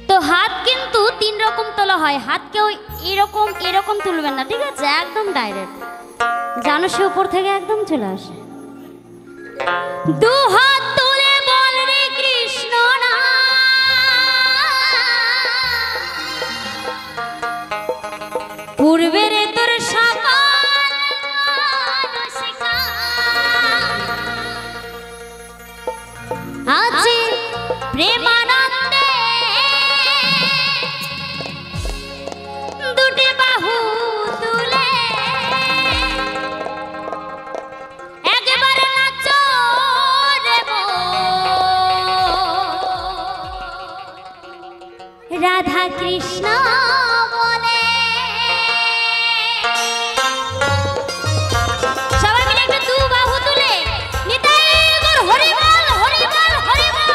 তো হাত কিন্তু তিন রকম তোলা হয়, হাত কেউ এরকম এরকম তুলবেন না, ঠিক আছে? একদম ডাইরেক্ট জানো, সে উপর থেকে একদম চলে আসে। দু হাত তুলে বল রে কৃষ্ণ না, পূর্বে রে তোর আছে প্রেমানন্দে দুটি বাহু তুলে একবারে নাচো রে রাধা কৃষ্ণ বলে। সবাই মিলে একটু দু বাহু তুলে নিতাই গৌর হরি বল হরি বল হরি বল।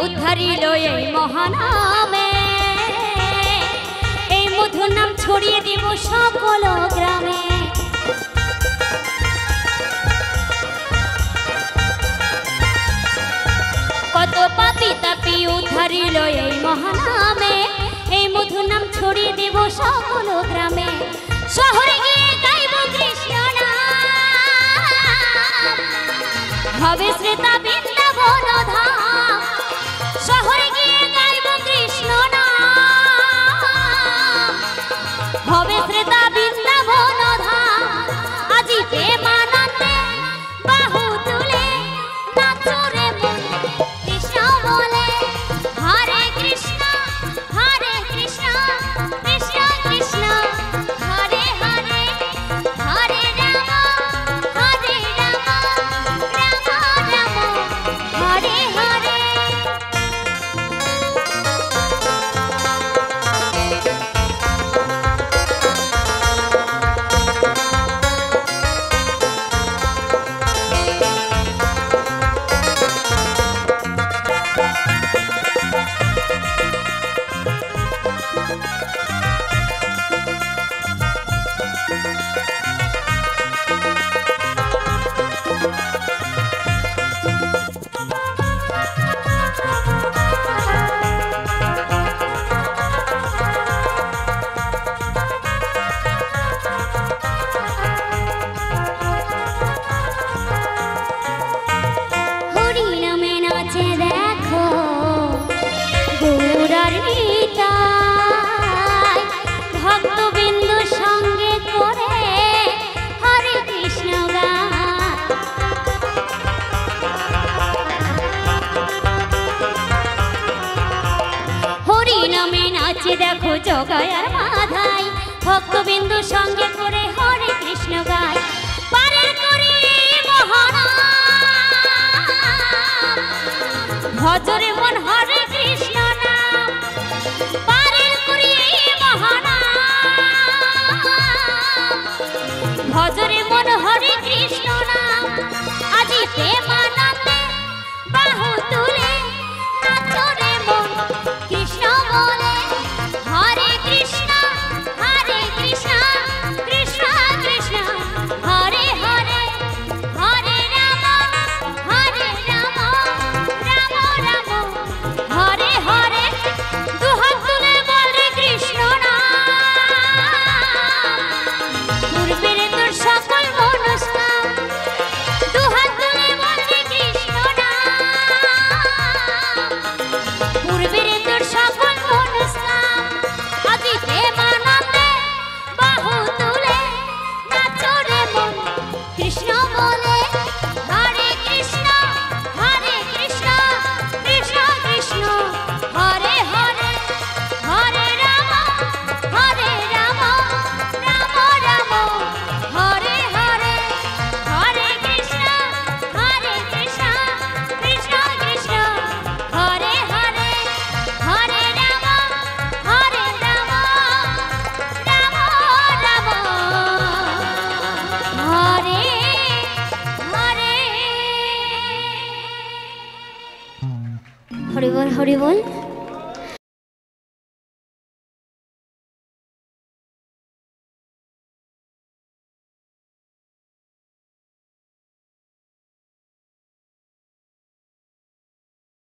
উদ্ধারিল এই মহানামে, এই মধুর নাম ছড়িয়ে দিব সকল গ্রামে। কত পাপী তাপী উদ্ধারিল এই মহানামে, এই মধুর নাম ছড়িয়ে দিব সকল গ্রামে। শহরে গিয়ে গাইব কৃষ্ণ নাম, হবে শ্রেতা বৃন্দাবন ধাম। শহরে গিয়ে গাইব কৃষ্ণ নাম, হবে শ্রেতা বৃন্দাবন ধাম। আজি প্রেমানন্দে বাহু তুলে নাচো রে মন কৃষ্ণ বলে। হরে কৃষ্ণ কৃষ্ণ কৃষ্ণ হরে হরে, হরে রাম রাম রাম হরে হরে। ভক্তবিন্দু সঙ্গে করে হরে কৃষ্ণ গান। হরি নামে নাচে দেখো জগায়ার মাধাই, ভক্তবিন্দু সঙ্গে করে হরে কৃষ্ণ গায়। পারের করি মহারাজ মন হরে কৃষ্ণ নাম আজি প্রেমানন্দে বাহু তুলে নাচো